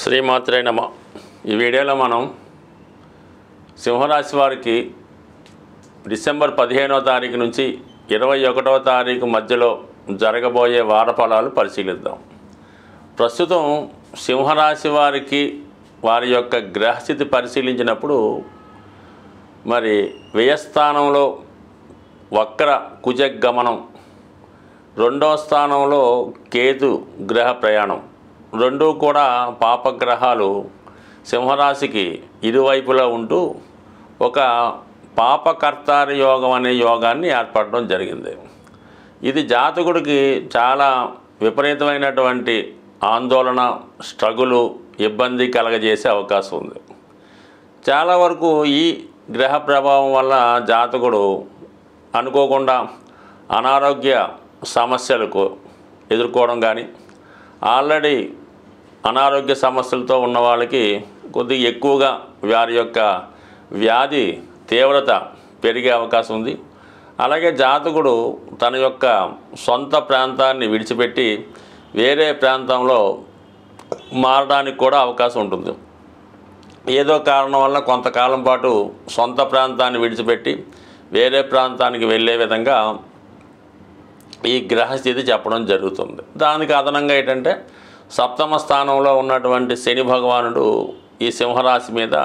శ్రీమాత్రే నమ. ఈ వీడియోలో మనం సింహరాశి వారికి డిసెంబర్ 15వ తారీఖు నుంచి 21వ తారీఖు మధ్యలో జరగబోయే వార ఫలాలు పరిశీలిద్దాం. ప్రస్తుతం సింహరాశి వారికి వారి యొక్క గ్రహస్థితి పరిశీలించినప్పుడు మరి వ్యయస్థానంలో వక్ర కుజగమనం, రెండవ స్థానంలో కేతు గ్రహ ప్రయాణం, రెండూ కూడా పాపగ్రహాలు సింహరాశికి ఇరువైపులా ఉంటూ ఒక పాపకర్తారి యోగం అనే యోగాన్ని ఏర్పడడం జరిగింది. ఇది జాతకుడికి చాలా విపరీతమైనటువంటి ఆందోళన, స్ట్రగులు, ఇబ్బంది కలగజేసే అవకాశం ఉంది. చాలా వరకు ఈ గ్రహ ప్రభావం వల్ల జాతకుడు అనుకోకుండా అనారోగ్య సమస్యలకు ఎదుర్కోవడం కానీ, ఆల్రెడీ అనారోగ్య సమస్యలతో ఉన్న వాళ్ళకి కొద్దిగా ఎక్కువగా వారి యొక్క వ్యాధి తీవ్రత పెరిగే అవకాశం ఉంది. అలాగే జాతకుడు తన యొక్క సొంత ప్రాంతాన్ని విడిచిపెట్టి వేరే ప్రాంతంలో మారడానికి కూడా అవకాశం ఉంటుంది. ఏదో కారణం వల్ల కొంతకాలం పాటు సొంత ప్రాంతాన్ని విడిచిపెట్టి వేరే ప్రాంతానికి వెళ్ళే విధంగా ఈ గ్రహస్థితి చెప్పడం జరుగుతుంది. దానికి అదనంగా ఏంటంటే సప్తమ స్థానంలో ఉన్నటువంటి శని భగవానుడు ఈ సింహరాశి మీద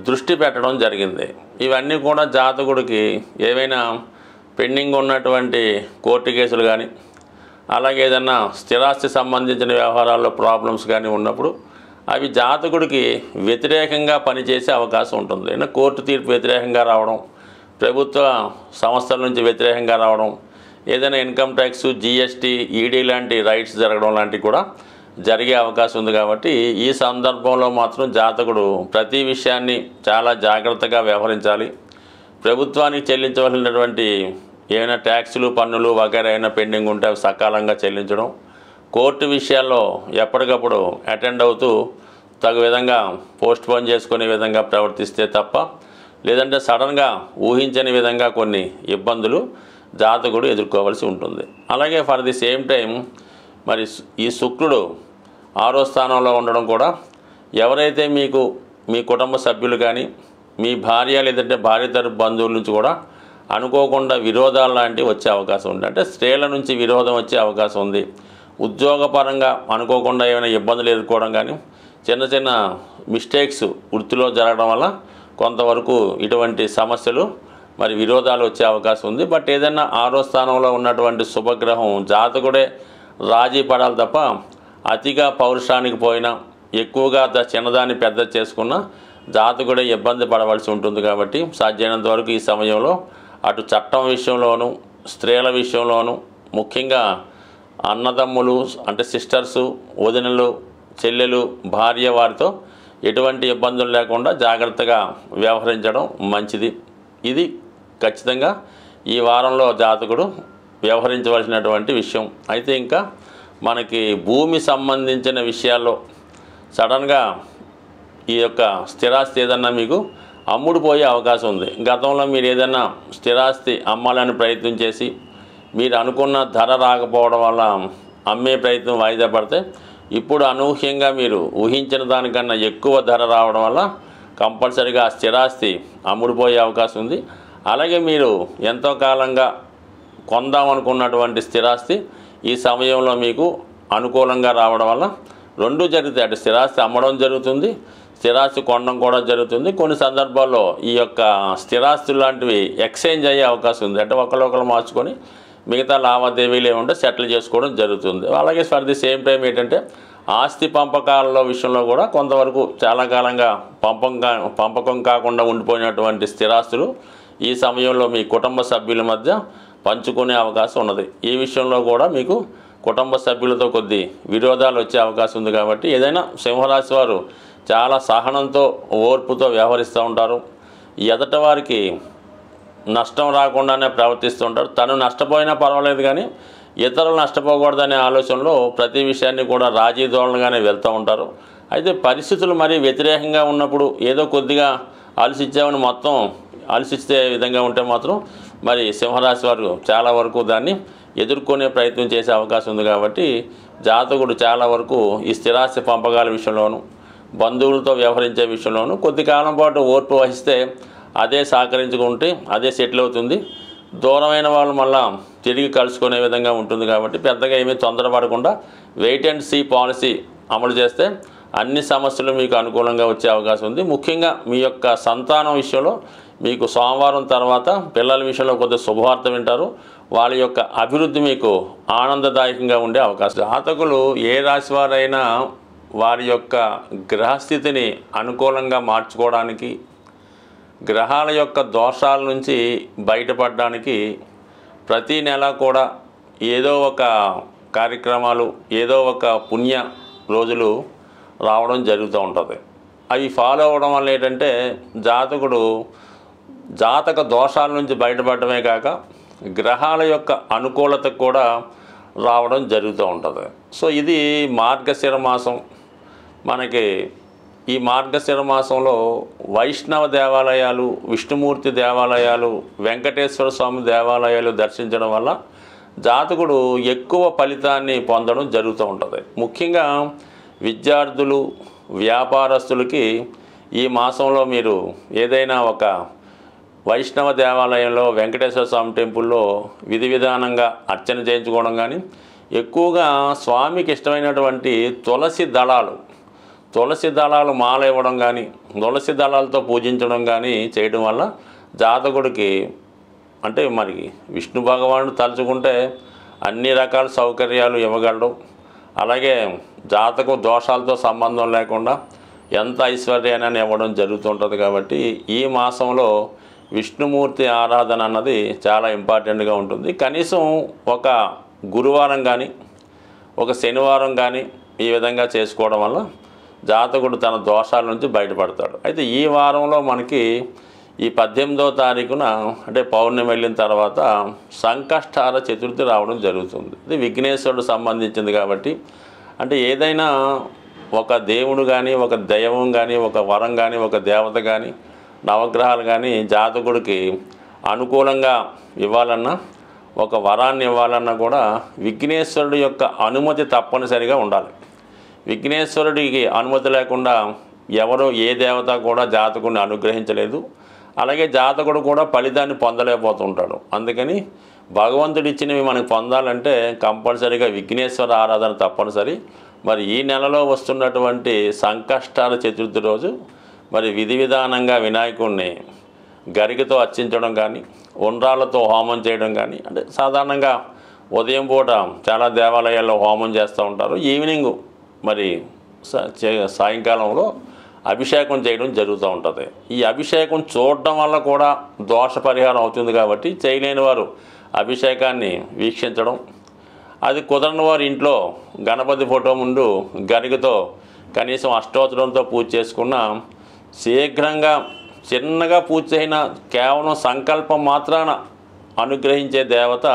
దృష్టి పెట్టడం జరిగింది. ఇవన్నీ కూడా జాతకుడికి ఏవైనా పెండింగ్ ఉన్నటువంటి కోర్టు కేసులు కానీ, అలాగే ఏదన్నా స్థిరాస్తి సంబంధించిన వ్యవహారాల్లో ప్రాబ్లమ్స్ కానీ ఉన్నప్పుడు అవి జాతకుడికి వ్యతిరేకంగా పనిచేసే అవకాశం ఉంటుంది. కోర్టు తీర్పు వ్యతిరేకంగా రావడం, ప్రభుత్వ సంస్థల నుంచి వ్యతిరేకంగా రావడం, ఏదైనా ఇన్కమ్ ట్యాక్స్, జిఎస్టీ, ఈడీ లాంటి రైట్స్ జరగడం లాంటివి కూడా జరిగే అవకాశం ఉంది. కాబట్టి ఈ సందర్భంలో మాత్రం జాతకుడు ప్రతి విషయాన్ని చాలా జాగ్రత్తగా వ్యవహరించాలి. ప్రభుత్వానికి చెల్లించవలసినటువంటి ఏమైనా ట్యాక్సులు, పన్నులు వగైరా అయినా పెండింగ్ ఉంటే అవి సకాలంగా చెల్లించడం, కోర్టు విషయాల్లో ఎప్పటికప్పుడు అటెండ్ అవుతూ తగు విధంగా పోస్ట్ పోన్ చేసుకునే విధంగా ప్రవర్తిస్తే తప్ప, లేదంటే సడన్గా ఊహించని విధంగా కొన్ని ఇబ్బందులు జాతకుడు ఎదుర్కోవాల్సి ఉంటుంది. అలాగే ఫర్ ది సేమ్ టైం మరి ఈ శుక్రుడు 6వ స్థానంలో ఉండడం కూడా ఎవరైతే మీకు మీ కుటుంబ సభ్యులు కానీ, మీ భార్య లేదంటే భార్య తరపు బంధువుల నుంచి కూడా అనుకోకుండా విరోధాలు లాంటివి వచ్చే అవకాశం ఉంది. అంటే స్త్రీల నుంచి విరోధం వచ్చే అవకాశం ఉంది. ఉద్యోగపరంగా అనుకోకుండా ఏమైనా ఇబ్బందులు ఎదుర్కోవడం కానీ, చిన్న చిన్న మిస్టేక్స్ వృత్తిలో జరగడం వల్ల కొంతవరకు ఇటువంటి సమస్యలు మరి విరోధాలు వచ్చే అవకాశం ఉంది. బట్ ఏదైనా 6వ స్థానంలో ఉన్నటువంటి శుభగ్రహం జాతకుడే రాజీ పడాలి తప్ప అతిగా పౌరుషానికి పోయినా, ఎక్కువగా చిన్నదాన్ని పెద్ద చేసుకున్న జాతకుడే ఇబ్బంది పడవలసి ఉంటుంది. కాబట్టి సాధ్యమైనంత వరకు ఈ సమయంలో అటు చట్టం విషయంలోనూ, స్త్రీల విషయంలోనూ, ముఖ్యంగా అన్నదమ్ములు అంటే సిస్టర్సు, వదినలు, చెల్లెలు, భార్య వారితో ఎటువంటి ఇబ్బందులు లేకుండా జాగ్రత్తగా వ్యవహరించడం మంచిది. ఇది ఖచ్చితంగా ఈ వారంలో జాతకుడు వ్యవహరించవలసినటువంటి విషయం. అయితే ఇంకా మనకి భూమి సంబంధించిన విషయాల్లో సడన్గా ఈ యొక్క స్థిరాస్తి ఏదన్నా మీకు అమ్ముడుపోయే అవకాశం ఉంది. గతంలో మీరు ఏదైనా స్థిరాస్తి అమ్మాలని ప్రయత్నం చేసి మీరు అనుకున్న ధర రాకపోవడం వల్ల అమ్మే ప్రయత్నం వాయిదా పడితే, ఇప్పుడు అనూహ్యంగా మీరు ఊహించిన దానికన్నా ఎక్కువ ధర రావడం వల్ల కంపల్సరీగా స్థిరాస్తి అమ్ముడుపోయే అవకాశం ఉంది. అలాగే మీరు ఎంతో కాలంగా కొందామనుకున్నటువంటి స్థిరాస్తి ఈ సమయంలో మీకు అనుకూలంగా రావడం వల్ల రెండూ జరుగుతాయి. అటు స్థిరాస్తి అమ్మడం జరుగుతుంది, స్థిరాస్తి కొనడం కూడా జరుగుతుంది. కొన్ని సందర్భాల్లో ఈ యొక్క స్థిరాస్తులు లాంటివి ఎక్స్చేంజ్ అయ్యే అవకాశం ఉంది. అంటే ఒకరు మార్చుకొని మిగతా లావాదేవీలు ఏముంటే సెటిల్ చేసుకోవడం జరుగుతుంది. అలాగే ఫర్ ది సేమ్ టైం ఏంటంటే ఆస్తి పంపకాల విషయంలో కూడా కొంతవరకు చాలా కాలంగా పంపకం కాకుండా ఉండిపోయినటువంటి స్థిరాస్తులు ఈ సమయంలో మీ కుటుంబ సభ్యుల మధ్య పంచుకునే అవకాశం ఉన్నది. ఈ విషయంలో కూడా మీకు కుటుంబ సభ్యులతో కొద్ది విరోధాలు వచ్చే అవకాశం ఉంది. కాబట్టి ఏదైనా సింహరాశి వారు చాలా సహనంతో, ఓర్పుతో వ్యవహరిస్తూ ఉంటారు. ఎదట వారికి నష్టం రాకుండానే ప్రవర్తిస్తూ ఉంటారు. తను నష్టపోయినా పర్వాలేదు కానీ ఇతరులు నష్టపోకూడదనే ఆలోచనలో ప్రతి విషయాన్ని కూడా రాజీ ధోరణిగానే వెళ్తూ ఉంటారు. అయితే పరిస్థితులు మరీ వ్యతిరేకంగా ఉన్నప్పుడు ఏదో కొద్దిగా ఆలోచించామని మొత్తం ఆలోచిస్తే విధంగా ఉంటే మాత్రం మరి సింహరాశి వారు చాలా వరకు దాన్ని ఎదుర్కొనే ప్రయత్నం చేసే అవకాశం ఉంది. కాబట్టి జాతకుడు చాలా వరకు ఈ స్థిరాస్తి పంపకాల విషయంలోనూ బంధువులతో వ్యవహరించే విషయంలోనూ కొద్ది కాలం పాటు ఓర్పు వహిస్తే అదే సహకరించుకుంటే అదే సెటిల్ అవుతుంది. దూరమైన వాళ్ళు మళ్ళా తిరిగి కలుసుకునే విధంగా ఉంటుంది. కాబట్టి పెద్దగా ఏమీ తొందరపడకుండా వెయిట్ అండ్ సీ పాలసీ అమలు చేస్తే అన్ని సమస్యలు మీకు అనుకూలంగా వచ్చే అవకాశం ఉంది. ముఖ్యంగా మీ యొక్క సంతానం విషయంలో మీకు సోమవారం తర్వాత పిల్లల విషయంలో కొద్దిగా శుభవార్త వింటారు. వాళ్ళ యొక్క అభివృద్ధి మీకు ఆనందదాయకంగా ఉండే అవకాశం. జాతకులు ఏ రాశి వారైనా వారి యొక్క గ్రహస్థితిని అనుకూలంగా మార్చుకోవడానికి, గ్రహాల యొక్క దోషాల నుంచి బయటపడడానికి ప్రతి నెల కూడా ఏదో ఒక కార్యక్రమాలు, ఏదో ఒక పుణ్య రోజులు రావడం జరుగుతూ ఉంటుంది. అవి ఫాలో అవ్వడం వల్ల ఏంటంటే జాతకుడు జాతక దోషాల నుంచి బయటపడమే కాక గ్రహాల యొక్క అనుకూలతకు కూడా రావడం జరుగుతూ ఉంటుంది. సో ఇది మార్గశిర మాసం. మనకి ఈ మార్గశిర మాసంలో వైష్ణవ దేవాలయాలు, విష్ణుమూర్తి దేవాలయాలు, వెంకటేశ్వర స్వామి దేవాలయాలు దర్శించడం వల్ల జాతకుడు ఎక్కువ ఫలితాన్ని పొందడం జరుగుతూ ఉంటుంది. ముఖ్యంగా విద్యార్థులు, వ్యాపారస్తులకి ఈ మాసంలో మీరు ఏదైనా ఒక వైష్ణవ దేవాలయంలో, వెంకటేశ్వర స్వామి టెంపుల్లో విధి విధానంగా అర్చన చేయించుకోవడం కానీ, ఎక్కువగా స్వామికి ఇష్టమైనటువంటి తులసి దళాలు మాల ఇవ్వడం కానీ, తులసి దళాలతో పూజించడం కానీ చేయడం వల్ల జాతకుడికి అంటే మరి విష్ణు భగవానుడు తలుచుకుంటే అన్ని రకాల సౌకర్యాలు ఇవ్వగలడు. అలాగే జాతకం దోషాలతో సంబంధం లేకుండా ఎంత ఐశ్వర్యాన్ని ఇవ్వడం జరుగుతుంటుంది. కాబట్టి ఈ మాసంలో విష్ణుమూర్తి ఆరాధన అన్నది చాలా ఇంపార్టెంట్గా ఉంటుంది. కనీసం ఒక గురువారం కానీ, ఒక శనివారం కానీ ఈ విధంగా చేసుకోవడం వల్ల జాతకుడు తన దోషాల నుంచి బయటపడతాడు. అయితే ఈ వారంలో మనకి ఈ 18వ తారీఖున అంటే పౌర్ణమి వెళ్ళిన తర్వాత సంకష్టార చతుర్థి రావడం జరుగుతుంది. ఇది విఘ్నేశ్వరుడు సంబంధించింది. కాబట్టి అంటే ఏదైనా ఒక దేవుడు కానీ, ఒక దైవం కానీ, ఒక వరం కానీ, ఒక దేవత కానీ, నవగ్రహాలు కానీ జాతకుడికి అనుకూలంగా ఇవ్వాలన్నా, ఒక వరాన్ని ఇవ్వాలన్నా కూడా విఘ్నేశ్వరుడు యొక్క అనుమతి తప్పనిసరిగా ఉండాలి. విఘ్నేశ్వరుడికి అనుమతి లేకుండా ఎవరు ఏ దేవత కూడా జాతకుడిని అనుగ్రహించలేదు. అలాగే జాతకుడు కూడా ఫలితాన్ని పొందలేకపోతుంటాడు. అందుకని భగవంతుడు ఇచ్చినవి మనకు పొందాలంటే కంపల్సరీగా విఘ్నేశ్వర ఆరాధన తప్పనిసరి. మరి ఈ నెలలో వస్తున్నటువంటి సంకష్టాల చతుర్థి రోజు మరి విధి విధానంగా వినాయకుడిని గరికతో అర్చించడం కానీ, ఉండ్రాలతో హోమం చేయడం కానీ, అంటే సాధారణంగా ఉదయం పూట చాలా దేవాలయాల్లో హోమం చేస్తూ ఉంటారు. ఈవినింగ్ మరి సాయంకాలంలో అభిషేకం చేయడం జరుగుతూ ఉంటుంది. ఈ అభిషేకం చూడడం వల్ల కూడా దోష పరిహారం అవుతుంది. కాబట్టి చేయలేని వారు అభిషేకాన్ని వీక్షించడం, అది కుదరని వారు ఇంట్లో గణపతి ఫోటో ముందు గరికతో కనీసం అష్టోత్తరంతో పూజ చేసుకున్న శీఘ్రంగా చిన్నగా పూజ చేసిన కేవలం సంకల్పం మాత్రాన అనుగ్రహించే దేవత